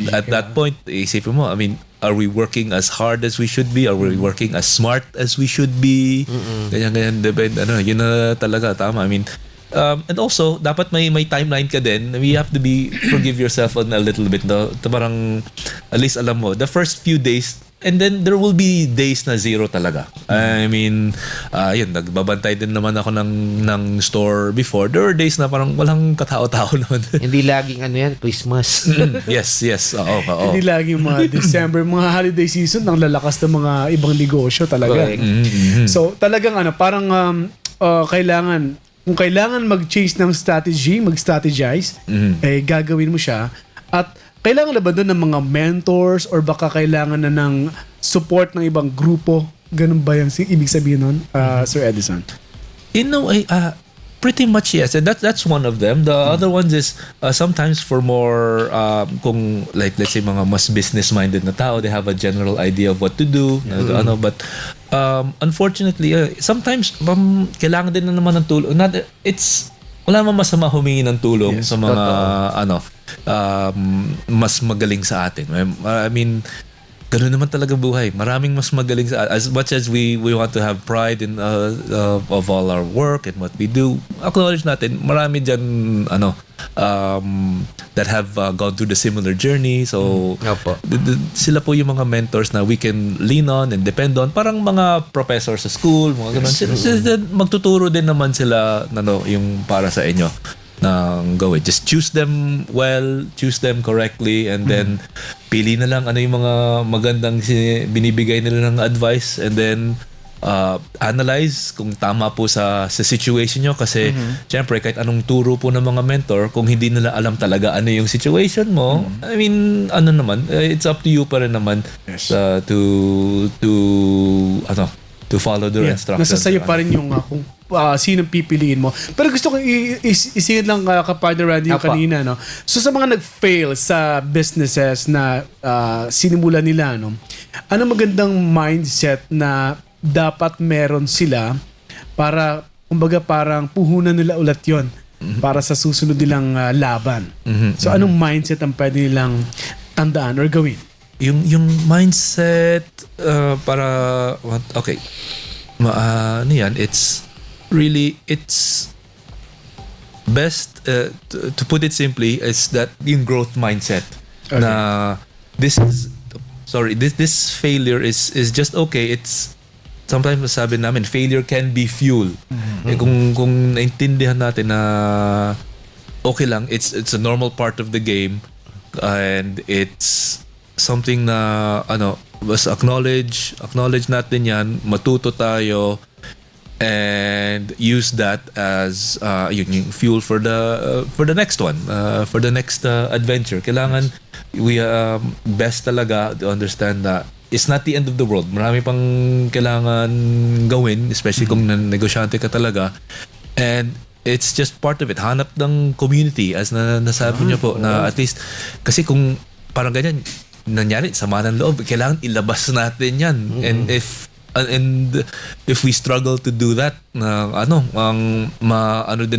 at that point, isipin mo, I mean, are we working as hard as we should be? Are we working as smart as we should be? Ganyan, depende. Yun na talaga, tama. I mean, and also, dapat may timeline ka din. You have to forgive yourself a little bit. No? Parang, at least alam mo, the first few days, and then there will be days na zero talaga. I mean, yun, nagbabantay din naman ako ng store before. There were days na parang walang katao-tao naman. Hindi laging Christmas. Yes. Oo. Hindi laging mga December, mga holiday season, nang lalakas ng mga ibang negosyo talaga. So, talagang parang kung kailangan mag-change ng strategy, mag-strategize, gagawin mo siya. At kailangan na ba doon ng mga mentors or baka kailangan na ng support ng ibang grupo. Ganun ba yung ibig sabihin nun, Sir Edison? In a way, pretty much yes. And that's one of them. The other ones is sometimes for more kung like let's say mga mas business-minded na tao, they have a general idea of what to do. But unfortunately, sometimes kailangan din na naman ng tulong. Wala naman masama humingi ng tulong sa mga mas magaling sa atin. I mean, ganun naman talaga buhay. Maraming mas magaling sa as much as we want to have pride in of all our work and what we do. Acknowledge natin marami diyan that have gone through the similar journey. So sila po yung mga mentors na we can lean on and depend on. Parang mga professor sa school, mga ganun. Sila magtuturo din naman sila yung para sa inyo ng gawin. Just choose them well, choose them correctly, and then pili na lang ano yung mga magandang binibigay nila ng advice, and then analyze kung tama po sa situation nyo, kasi syempre kahit anong turo po ng mga mentor, kung hindi nila alam talaga ano yung situation mo, I mean it's up to you pa rin naman to follow their instructions. Nasa sayo pa rin yung kung sinong pipiliin mo. Pero gusto ko isingit lang ka-partner Randy yung kanina. No? So sa mga nag-fail sa businesses na sinimula nila, ano magandang mindset na dapat meron sila para, kumbaga parang puhunan nila ulit yon para sa susunod nilang laban. So anong mindset ang pwede nilang tandaan or gawin? Yung mindset para it's best to put it simply is that yung growth mindset na this failure is just okay. It's sometimes sabi namin failure can be fuel. Kung naintindihan natin na okay lang, it's a normal part of the game, and it's something na mas acknowledge natin yan, matuto tayo, and use that as yung fuel for the next one, for the next adventure. Kailangan we best talaga to understand that it's not the end of the world. Marami pang kailangan gawin, especially kung negosyante ka talaga, and it's just part of it. Hanap ng community, as nasabi niyo po, na at least kasi kung parang ganyan nangyari, sama ng loob, kailangan ilabas natin yan. And if we struggle to do that, din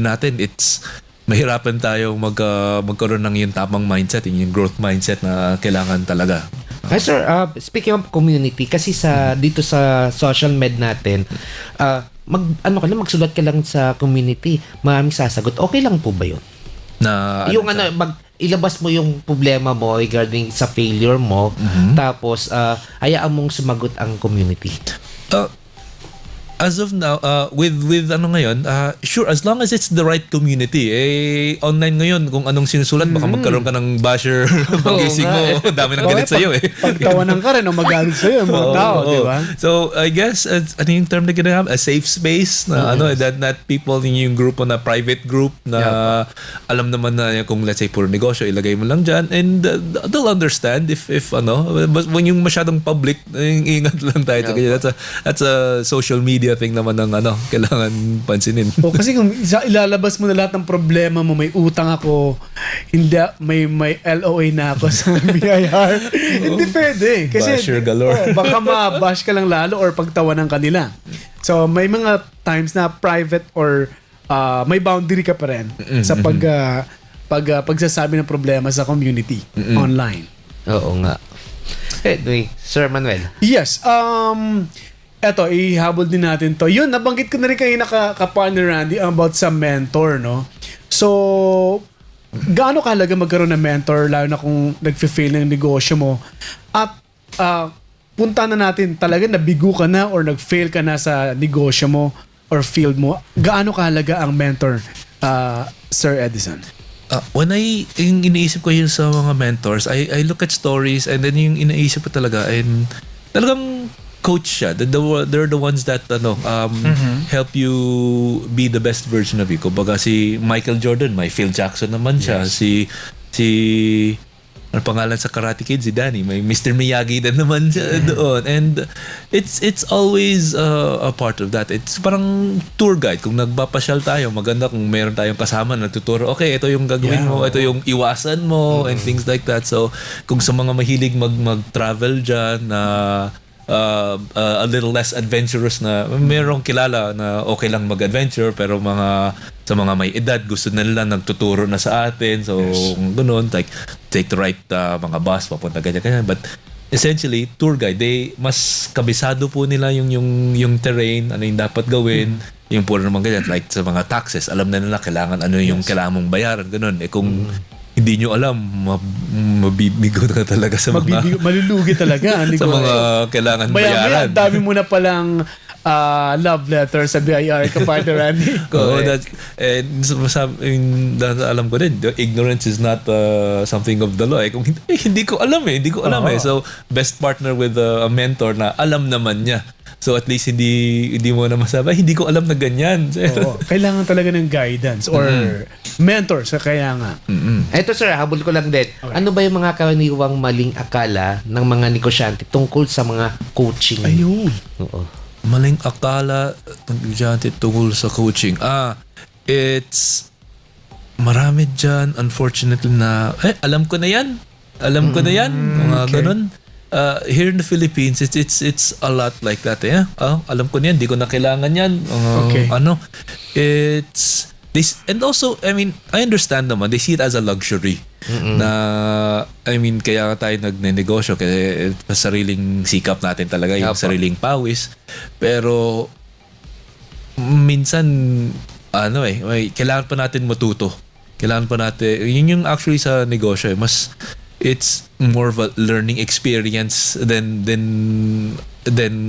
natin, it's mahirapan tayo magkaroon ng yung tamang mindset, yung growth mindset na kailangan talaga. Hi sir, speaking of community, kasi dito sa social med natin, magsulat ka lang sa community, maraming sasagot. Okay lang po ba yun? Ilabas mo yung problema mo regarding sa failure mo, tapos hayaan mong sumagot ang community. As of now, with ngayon, sure, as long as it's the right community. Online ngayon, kung anong sinusulat, baka magkaroon ka ng basher pagising mo. Dami nang galit sa'yo Pagtawanan ka rin o magalit sa'yo yung mga tao, di ba? So, I guess, yung term na ginagawa, a safe space na that people in yung grupo na private group na alam naman na kung let's say puro negosyo, ilagay mo lang dyan, and they'll understand if when yung masyadong public, ingat lang tayo. That's a social media thing naman ng kailangan pansinin. Kasi kung ilalabas mo na lahat ng problema mo, may utang ako, hindi, may LOA na ako sa BIR, hindi pwede. Kasi basher galore. Baka ma-bash ka lang lalo or pagtawanan kanila. So may mga times na private or may boundary ka pa rin sa pagsasabi ng problema sa community online. Oo nga. Anyway, Sir Manuel. Yes. Eto, ihabol din natin to. Yun, nabanggit ko na rin kayo ka-partner Randy about sa mentor, no? So, gaano kahalaga magkaroon ng mentor, lalo na kung nag-fail ng negosyo mo? At punta na natin, talaga nabigo ka na or nag-fail ka na sa negosyo mo or field mo. Gaano kahalaga ang mentor, Sir Edison? When yung iniisip ko yun sa mga mentors, I look at stories, and then yung iniisip ko talaga, and talagang coach siya. They're the ones that help you be the best version of you. Kumbaga si Michael Jordan, may Phil Jackson naman siya. Si Ano pangalan sa Karate Kid? Si Danny. May Mr. Miyagi din naman siya doon. And it's always a part of that. It's parang tour guide. Kung nagpapasyal tayo, maganda kung meron tayong kasama na tuturo. Okay, ito yung gagawin mo, ito yung iwasan mo, and things like that. So, kung sa mga mahilig mag-travel dyan na a little less adventurous na merong kilala na okay lang mag-adventure pero sa mga may edad gusto nila nagtuturo na sa atin, so ganun, like take the right mga bus papunta ganyan, but essentially tour guide, they mas kabisado po nila yung terrain, ano yung dapat gawin, yung puro naman ganyan, like sa mga taxes alam na nila kailangan ano yung kailangan mong bayaran, ganun. Kung hindi nyo alam, mabibigo na talaga sa mga Malulugi talaga. sa mga kailangan Maya, bayaran. ang dami mo na palang love letter sa BIR, kapartner Randy. Oo, alam ko din, ignorance is not something of the law. Kung hindi ko alam eh. So, best partner with a mentor na alam naman niya. So at least hindi mo na masabi, hindi ko alam na ganyan. Oo, kailangan talaga ng guidance or mentor sa kaya nga. Eto sir, habol ko lang din. Ano ba yung mga karaniwang maling akala ng mga negosyante tungkol sa mga coaching? Ayun. Oo. Maling akala ng estudyante tungkol sa coaching. It's marami dyan, unfortunately, na alam ko na yan. Mga ganun. Here in the Philippines, it's a lot like that. Alam ko na yan, di ko na kailangan yan. Okay. It's this, and also, I mean, I understand naman, they see it as a luxury. Na, I mean, kaya tayo nagnenegosyo kasi sariling sikap natin talaga, yung sariling pawis. Pero minsan kailangan pa natin matuto. Yun yung actually sa negosyo, mas it's more of a learning experience than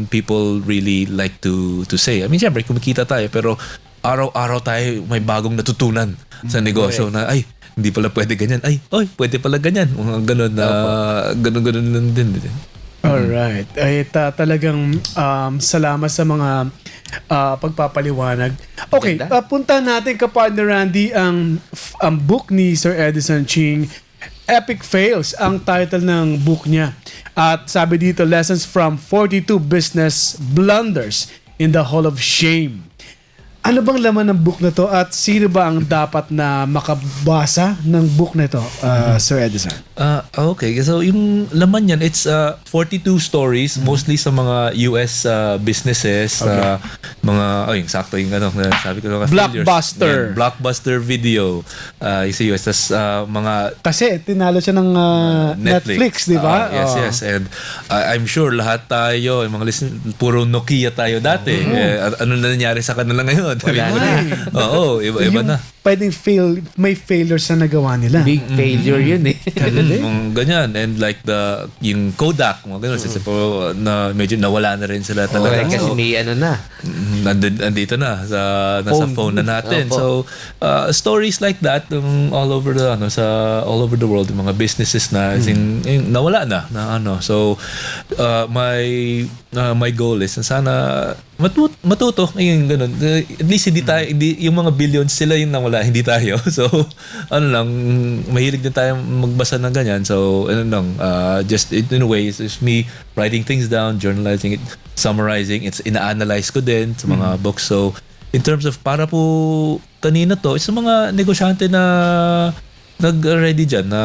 people really like to say. I mean, syempre kumikita tayo pero araw-araw tayo may bagong natutunan sa negosyo na hindi pala pwede ganyan. Pwede pala ganyan. Mga ganun na ganun din. Alright. Ay, talagang salamat sa mga pagpapaliwanag. Okay, punta natin kapartner Randy ang book ni Sir Edison Ching, Epic Fails ang title ng book niya. At sabi dito, Lessons from 42 Business Blunders in the Hall of Shame. Ano bang laman ng book na to at sino ba ang dapat na makabasa ng book na to, Sir Edison? Okay, so yung laman yan, it's 42 stories, mostly sa mga US businesses, mga, yung sakto yung sabi ko, Blockbuster. Blockbuster video, yung sa US, tas mga... Kasi tinalo siya ng Netflix, di ba? Yes. And I'm sure lahat tayo, yung mga listeners, puro Nokia tayo dati. Ano na nangyari sa kanila ngayon? Oo, iba na. Pwedeng may failures na nagawa nila. Big failure yun eh. Ganyan. And like yung Kodak, mga ganun. Na medyo nawala na rin sila talaga. Kasi may Nandito na. Nasa phone na natin. So, stories like that all over the world, yung mga businesses na nawala na. So, my goal is na sana matuto yung ganun. At least yung mga billions sila yung nawala, hindi tayo. So mahilig din tayo magbasa ng ganyan. So just in a way, it's just me writing things down, journalizing it, summarizing, it's ina-analyze ko din sa mga books. So in terms of para po kanina to, it's sa mga negosyante na nag-ready dyan na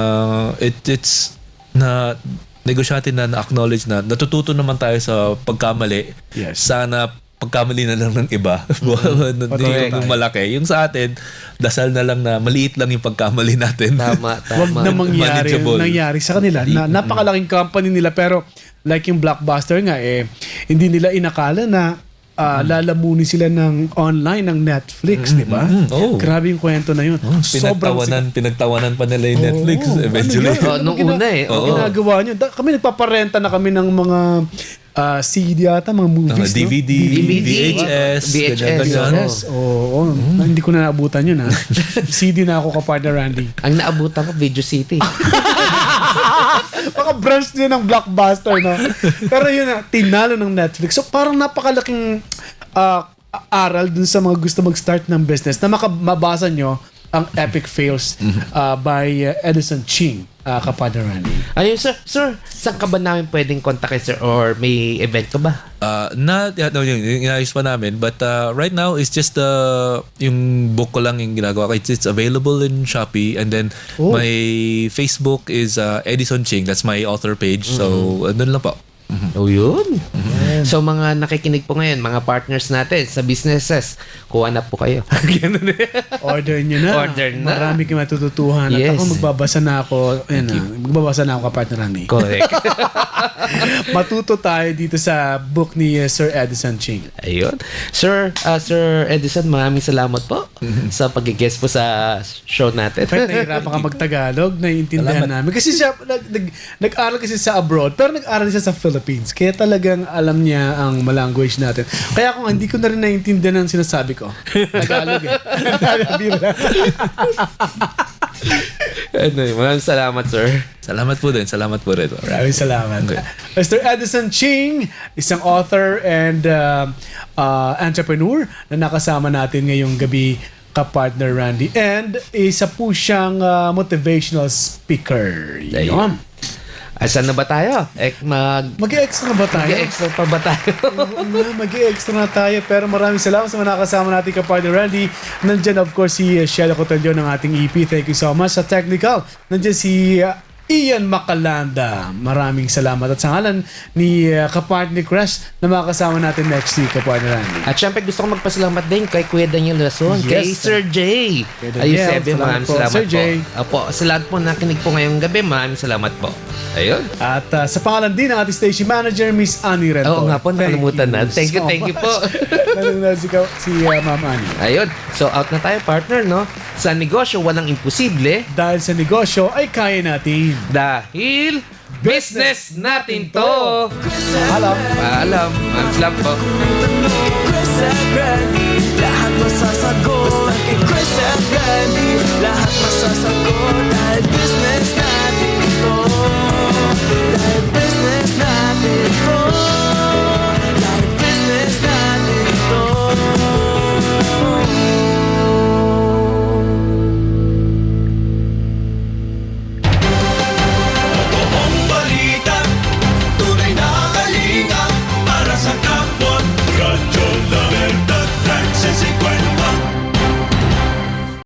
it's na negosyante na na-acknowledge na natututo naman tayo sa pagkamali. Yes. Sana pagkamali na lang ng iba. Hindi yung malaki. Yung sa atin, dasal na lang na maliit lang yung pagkamali natin. Tama. Wag na nangyari sa kanila. Napakalaking company nila pero like yung Blockbuster nga hindi nila inakala na lalamunin sila ng online ng Netflix, di ba? Grabe yung kwento na yun. Pinagtawanan pa nila yung Netflix eventually. Nung una ginagawa nyo. Kami nagpaparenta na kami ng mga CD ata, mga movies, DVD, VHS. Yes. Oo. Hindi ko na naabutan yun, ha? CD na ako kapartner Randy. Ang naabutan ko, Video City. Baka branch din ng Blockbuster, no? Pero yun na, tinalo ng Netflix. So parang napakalaking aral dun sa mga gusto mag-start ng business na mabasa nyo ang Epic Fails by Edison Ching, kapadre Randy. Ayun, sir. Sir, saan ka ba namin pwedeng kontakin, sir? Or may event ka ba? Yung inayos pa namin, but right now it's just yung book ko lang yung ginagawa ko. It's available in Shopee, and then my Facebook is Edison Ching. That's my author page. So doon lang po. Oh, yun. So, mga nakikinig po ngayon, mga partners natin sa businesses, kuha na po kayo. Ganun eh. Order nyo na. Order na. Marami kayong matututuhan. Yes. At ako magbabasa na ako. Magbabasa na ako, kapartner Randy. Correct. Matuto tayo dito sa book ni Sir Edison Ching. Ayun. Sir Edison, maraming salamat po sa pag-guest po sa show natin. Kahit nahihirapan ka mag-Tagalog, naiintindihan namin. Kasi siya, nag-aral kasi sa abroad, pero nag-aral siya sa Philippines. Kaya talagang alam niya ang language natin. Kaya kung hindi ko na rin naiintindihan ang sinasabi ko, Tagalog eh. Maraming salamat, sir. Salamat po din. Salamat po rin. Maraming salamat. Mr. Edison Ching, isang author and entrepreneur na nakasama natin ngayong gabi, kapartner Randy. And isa po siyang motivational speaker. Yun. Saan na ba tayo? Mag-i-extra na ba tayo? Mag-extra pa ba tayo? Mag-i-extra na tayo. Pero maraming salamat sa mga nakasama natin, kapartner Randy. Nandyan of course si Sheila Cotelio ng ating EP. Thank you so much. Sa technical, nandyan si Ian Macalanda. Maraming salamat. At sa ngalan ni kapartner Crash na makakasama natin next week, kapartner Randy. At syempre gusto ko magpasalamat din kay Kuya Daniel Rason, kay Sir Jay. Ayun, Sebe, maraming salamat Sir Jay. po. Sa lahat po nakinig po ngayong gabi, maraming salamat po. Ayun. At sa pangalan din ng ating station manager, Miss Annie Rento. Oo nga po, nakalimutan na. Thank you po. Nanonood si Ma'am Annie. Ayun. So out na tayo, partner, no? Sa negosyo, walang imposible. Dahil sa negosyo ay kaya natin. Dahil business natin to. Paalam. Paalam. Maraming salamat po. Chris at Randy, lahat masasagot. Basta kay Chris at Randy, lahat masasagot. Dahil business na